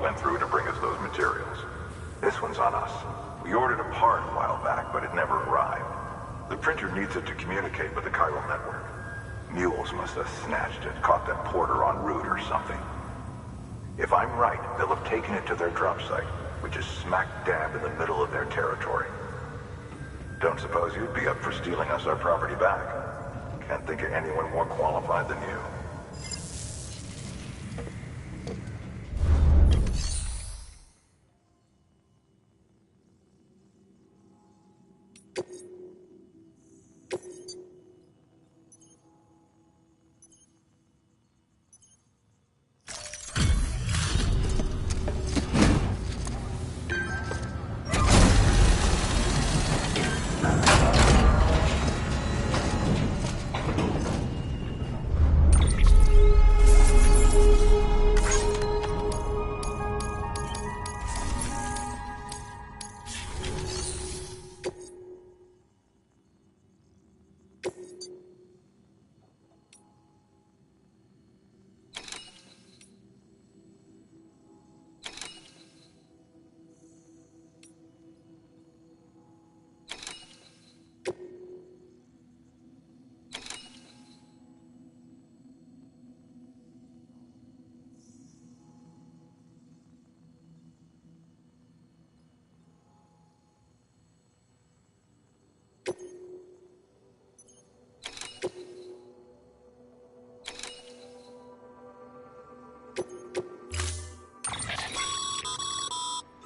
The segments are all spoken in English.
went through to bring us those materials. This one's on us. We ordered a part a while back, but it never arrived. The printer needs it to communicate with the chiral network. Mules must have snatched it, caught that porter en route or something. If I'm right, they'll have taken it to their drop site, which is smack dab in the middle of their territory. Don't suppose you'd be up for stealing us our property back? Can't think of anyone more qualified than you.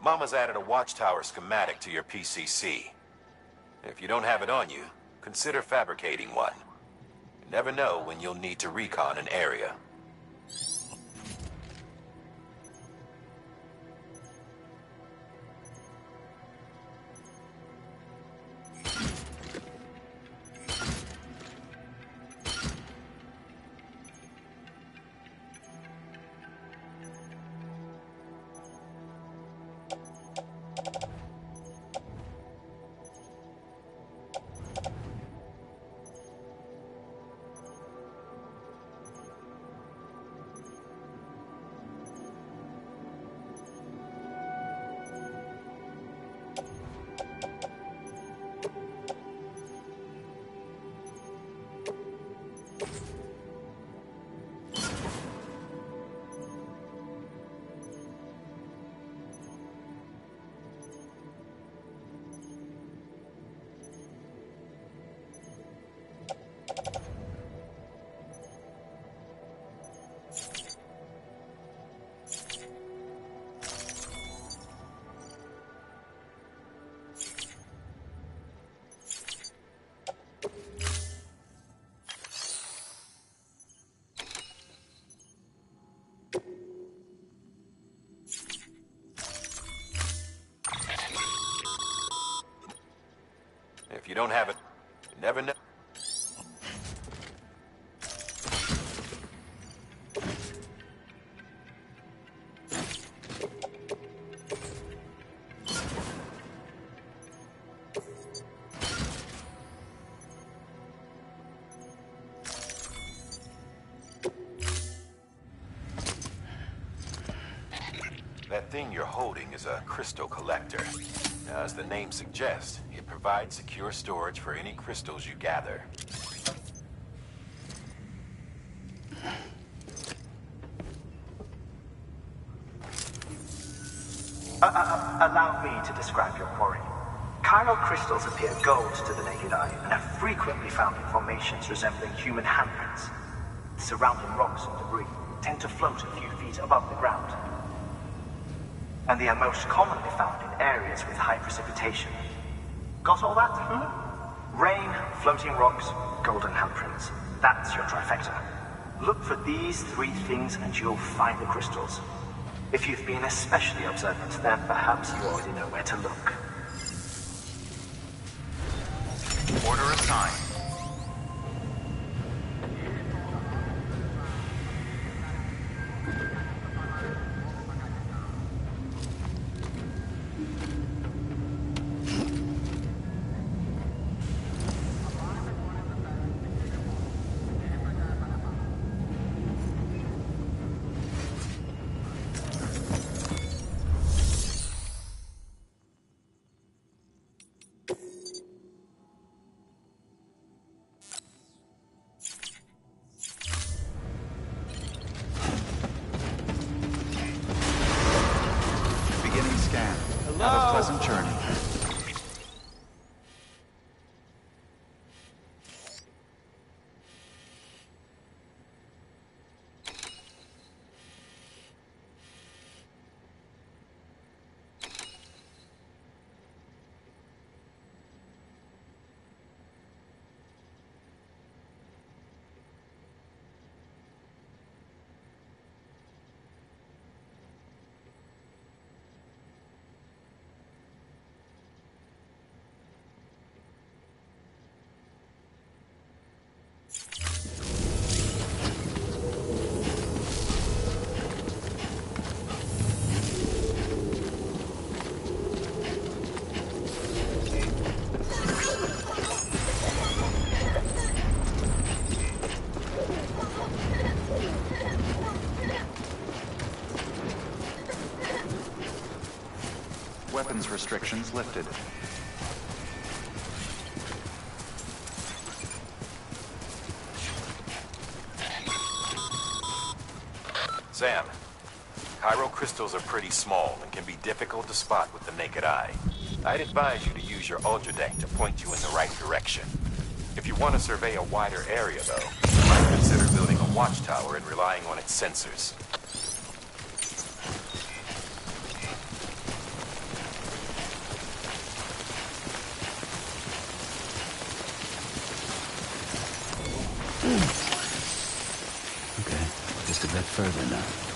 Mama's added a watchtower schematic to your PCC. If you don't have it on you, consider fabricating one. You never know when you'll need to recon an area. If you don't have it, you never know. That thing you're holding is a crystal collector. Now, as the name suggests, it provides secure storage for any crystals you gather. Allow me to describe your quarry. Chiral crystals appear gold to the naked eye and are frequently found in formations resembling human handprints. The surrounding rocks and debris tend to float a few feet above the ground. And they are most commonly found in areas with high precipitation. Got all that? Rain, floating rocks, golden handprints. That's your trifecta. Look for these three things and you'll find the crystals. If you've been especially observant, then perhaps you already know where to look. Order assigned. Have a pleasant journey. Weapons restrictions lifted. Sam, chiral crystals are pretty small and can be difficult to spot with the naked eye. I'd advise you to use your ultra deck to point you in the right direction. If you want to survey a wider area, though, you might consider building a watchtower and relying on its sensors. Okay, just a bit further now.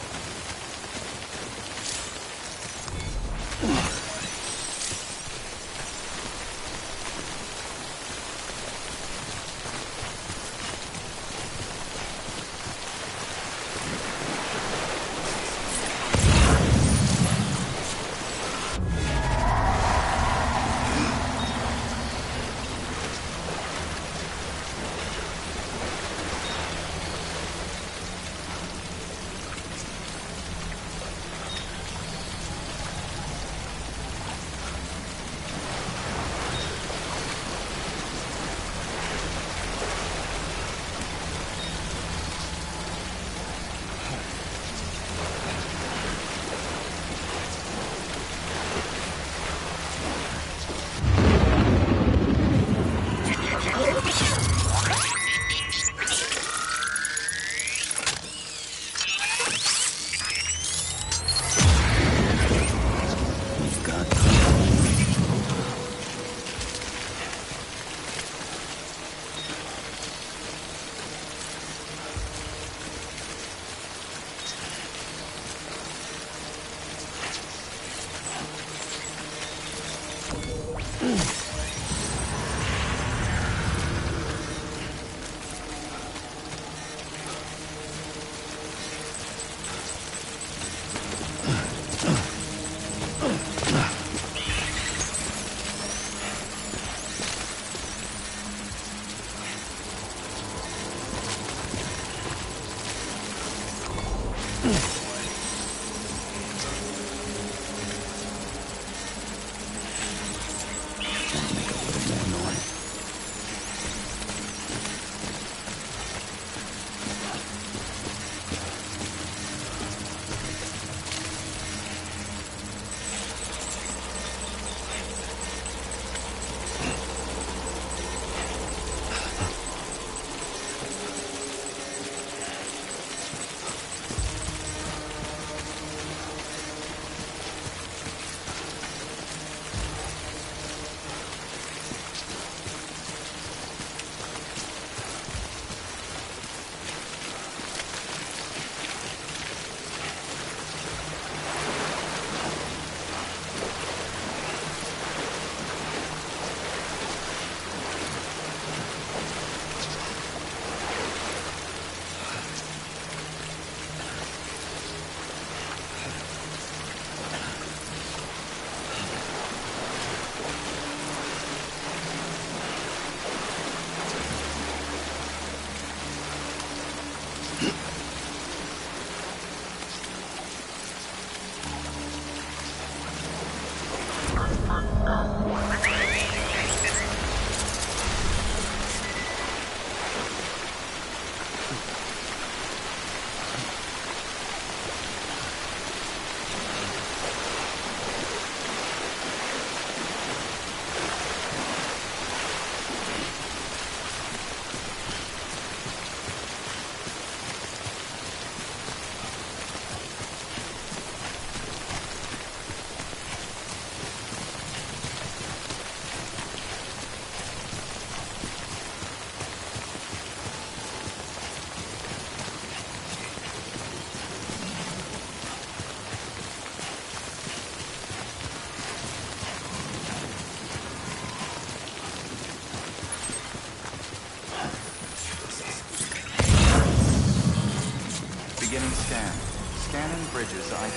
bridges ID.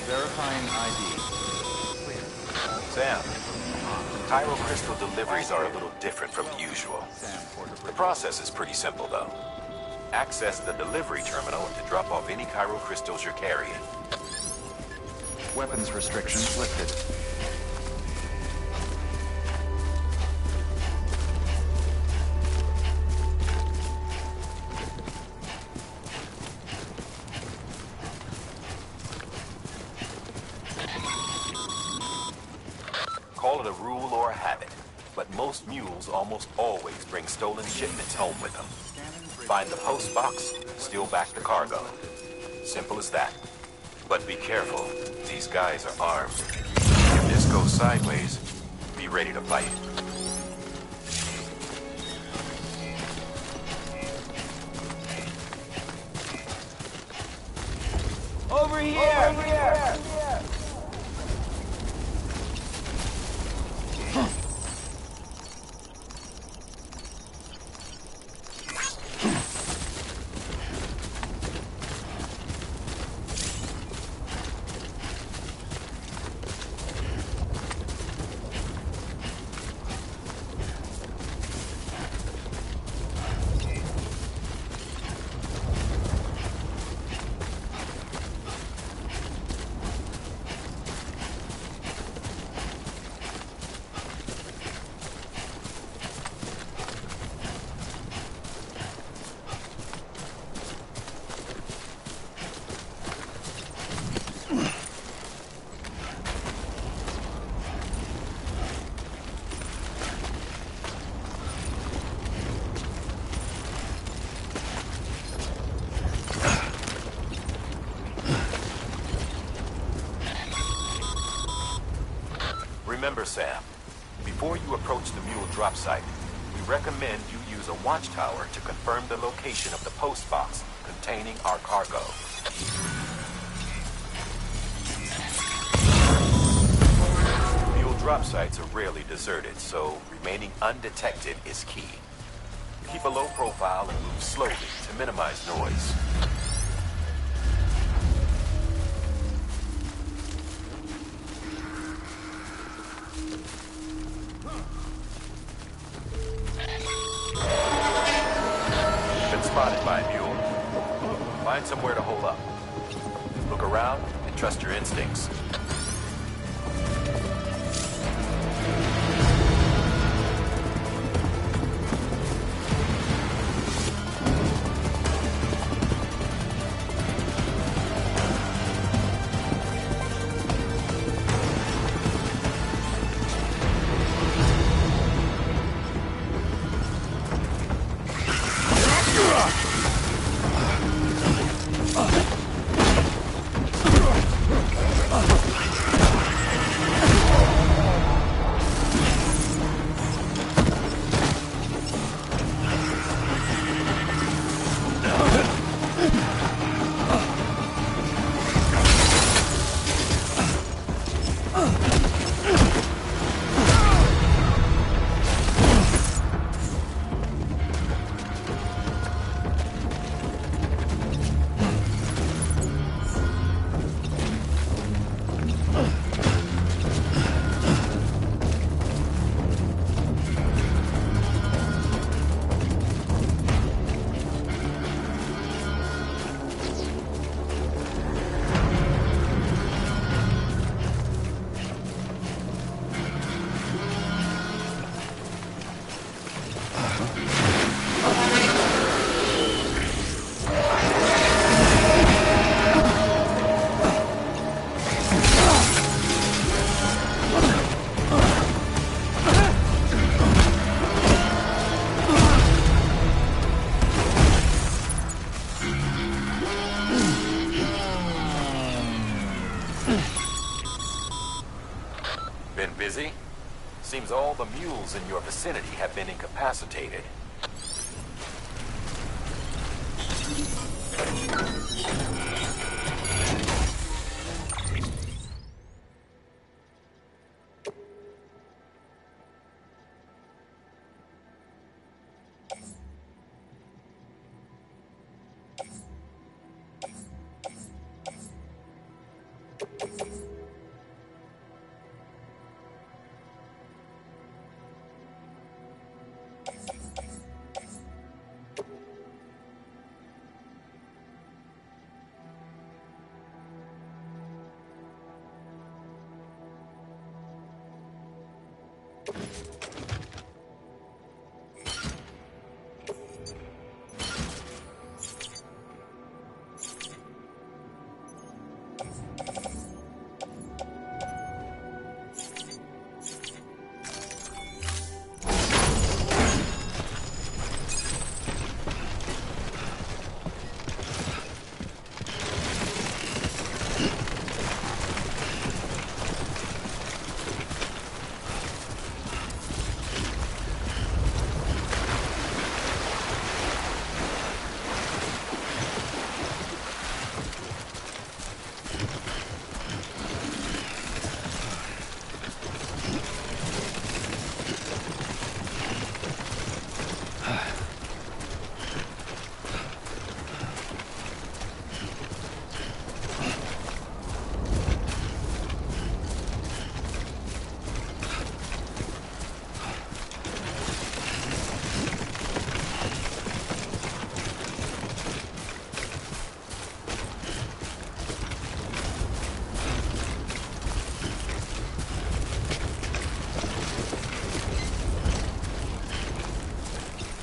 Verifying ID. Clear. Sam, Cairo crystal deliveries are a little different from usual. Sam, Porter The Bridge. process is pretty simple, though. Access the delivery terminal to drop off any Cairo crystals you're carrying. Weapons restrictions lifted. Call it a rule or a habit, but most mules almost always bring stolen shipments home with them. Find the post box, steal back the cargo. Simple as that. But be careful, these guys are armed. If this goes sideways, be ready to fight. Over here! Over here! Remember, Sam, before you approach the mule drop site, we recommend you use a watchtower to confirm the location of the post box containing our cargo. Mule drop sites are rarely deserted, so remaining undetected is key. Keep a low profile and move slowly to minimize noise. Spotted by a mule. Find somewhere to hold up. Look around and trust your instincts. Been busy? Seems all the mules in your vicinity have been incapacitated.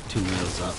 2 wheels up.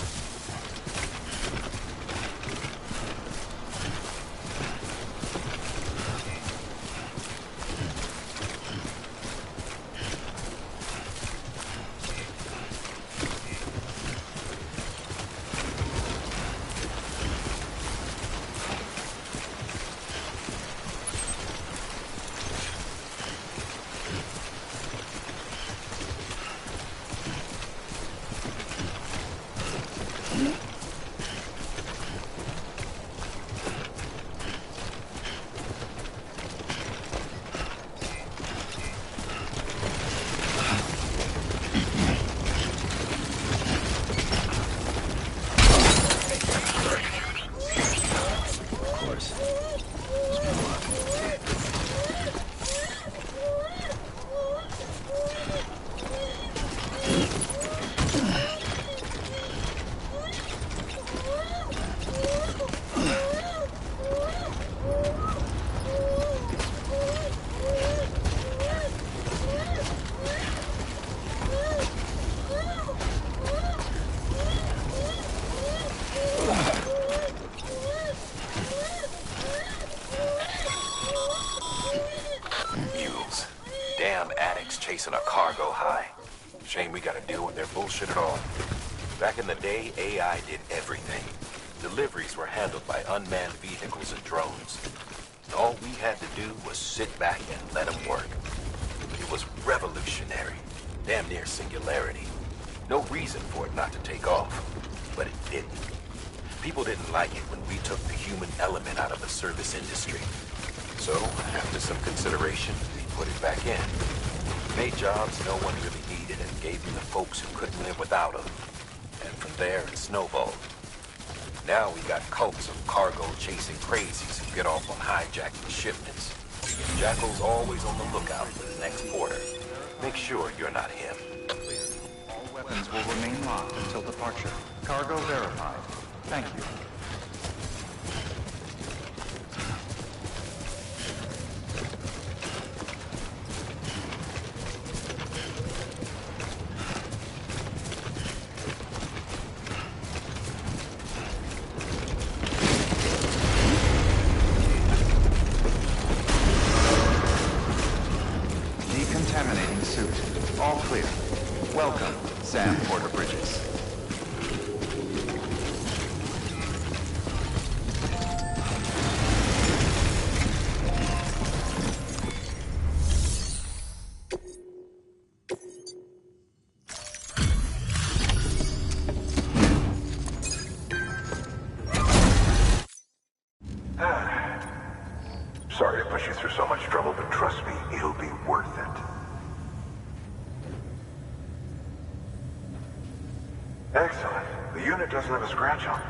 Chasing a cargo high. Shame we gotta deal with their bullshit at all. Back in the day, AI did everything. Deliveries were handled by unmanned vehicles and drones. All we had to do was sit back and let them work. It was revolutionary, damn near singularity. No reason for it not to take off, but it didn't. People didn't like it when we took the human element out of the service industry. So, after some consideration, we put it back in. Made jobs no one really needed and gave them to folks who couldn't live without them. And from there, it snowballed. Now we got cults of cargo-chasing crazies who get off on hijacking shipments. Jackal's always on the lookout for the next porter. Make sure you're not him. All weapons will remain locked until departure. Cargo verified. Thank you. Decontaminating suit. All clear. Welcome, Sam Porter Bridges. Sorry to push you through so much trouble, but trust me, it'll be worth it. Excellent. The unit doesn't have a scratch on it.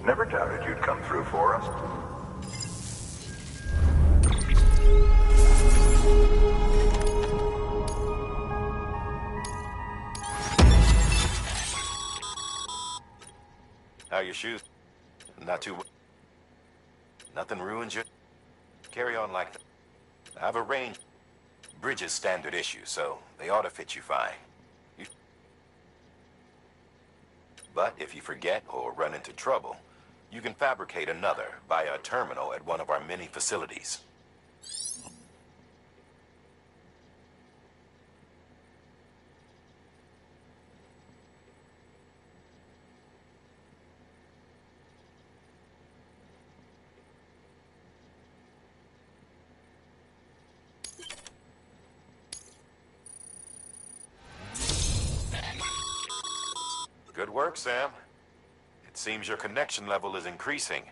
Never doubted you'd come through for us. How are your shoes? Not too... Nothing ruins you? Carry on like that. I've arranged... Bridge is standard issue, so they ought to fit you fine. But if you forget or run into trouble, you can fabricate another via a terminal at one of our many facilities. Good work, Sam. It seems your connection level is increasing.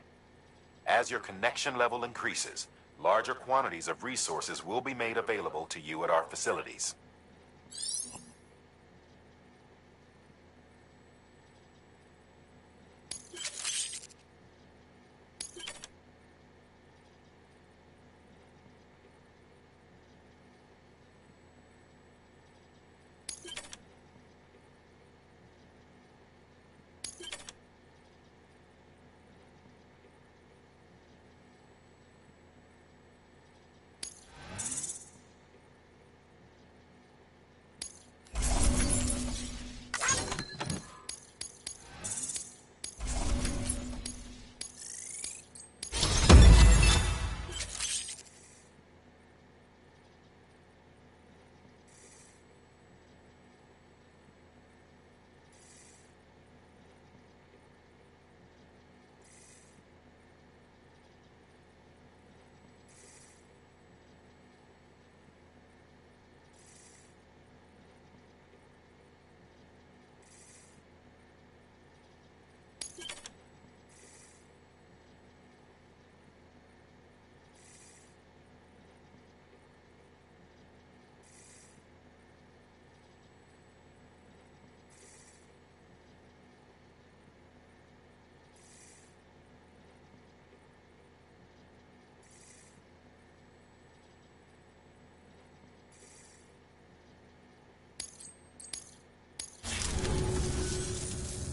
As your connection level increases, larger quantities of resources will be made available to you at our facilities.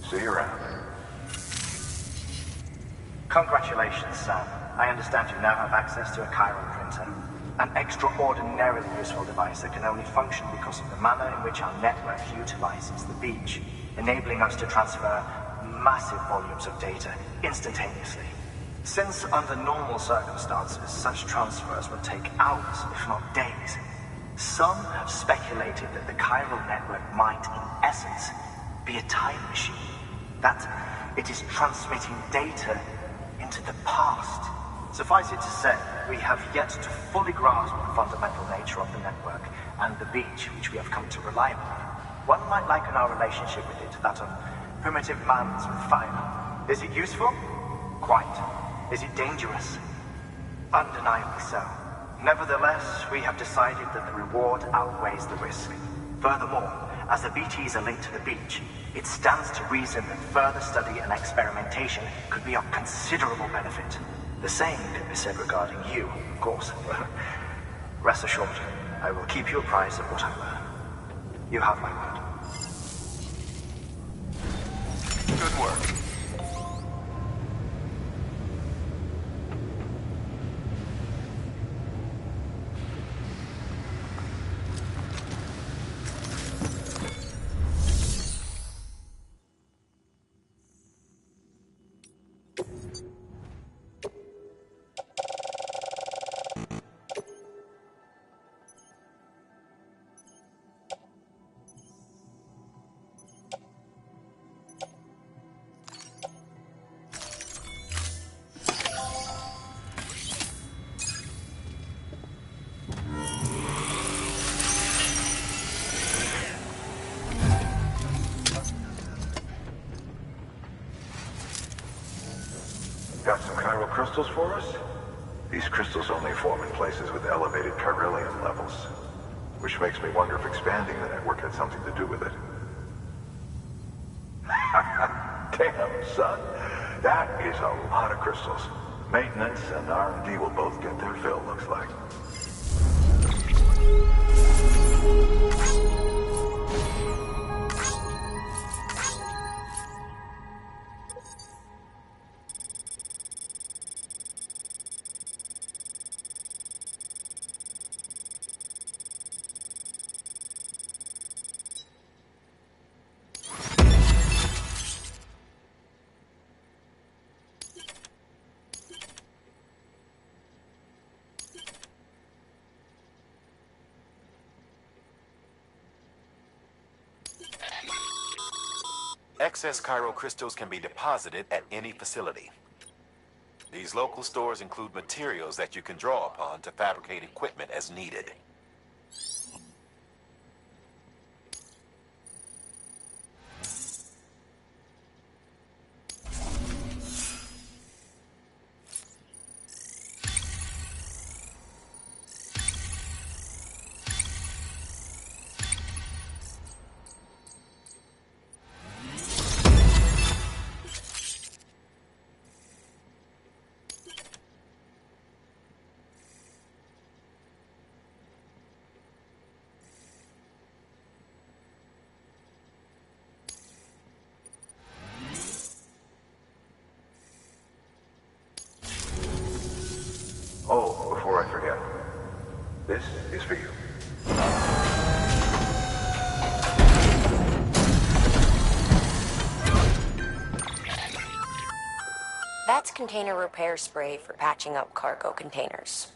See you around. Congratulations, Sam. I understand you now have access to a chiral printer. An extraordinarily useful device that can only function because of the manner in which our network utilizes the beach, enabling us to transfer massive volumes of data instantaneously. Since under normal circumstances, such transfers would take hours, if not days, some have speculated that the chiral network might, in essence, be a time machine. That it is transmitting data into the past. Suffice it to say, we have yet to fully grasp the fundamental nature of the network and the beach which we have come to rely upon. One might liken our relationship with it to that of primitive mans with fire. Is it useful? Quite. Is it dangerous? Undeniably so. Nevertheless, we have decided that the reward outweighs the risk. Furthermore, as the BTs are linked to the beach, it stands to reason that further study and experimentation could be of considerable benefit. The same could be said regarding you, of course. Rest assured, I will keep you apprised of what I learn. You have my word. Good work. Got some chiral crystals for us? These crystals only form in places with elevated chiralium levels, which makes me wonder if expanding the network had something to do with it. Damn, son. That is a lot of crystals. Maintenance and R&D will both get their fill, looks like. Excess chiral crystals can be deposited at any facility. These local stores include materials that you can draw upon to fabricate equipment as needed. Oh, before I forget, this is for you. That's container repair spray for patching up cargo containers.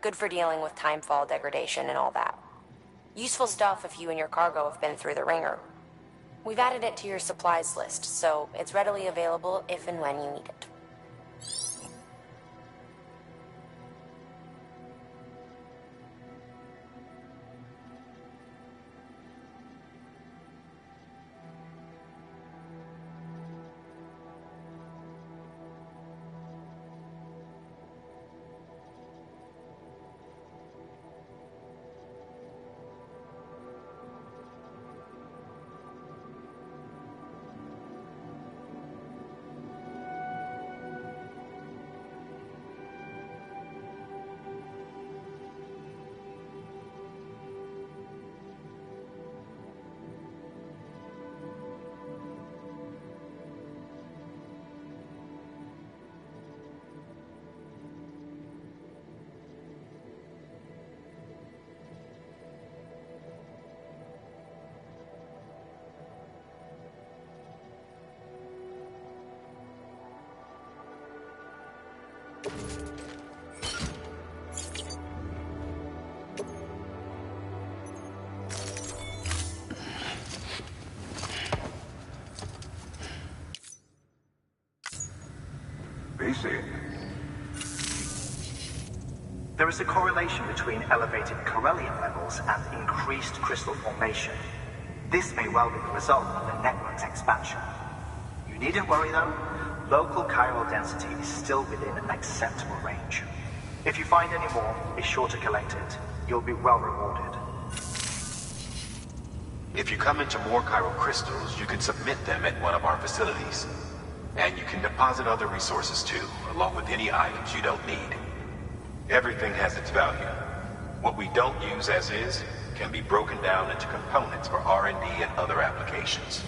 Good for dealing with timefall degradation and all that. Useful stuff if you and your cargo have been through the ringer. We've added it to your supplies list, so it's readily available if and when you need it. PC. There is a correlation between elevated Corellium levels and increased crystal formation. This may well be the result of the network's expansion. You needn't worry though. Local chiral density is still within an acceptable range. If you find any more, be sure to collect it. You'll be well rewarded. If you come into more chiral crystals, you can submit them at one of our facilities. And you can deposit other resources too, along with any items you don't need. Everything has its value. What we don't use as is can be broken down into components for R&D and other applications.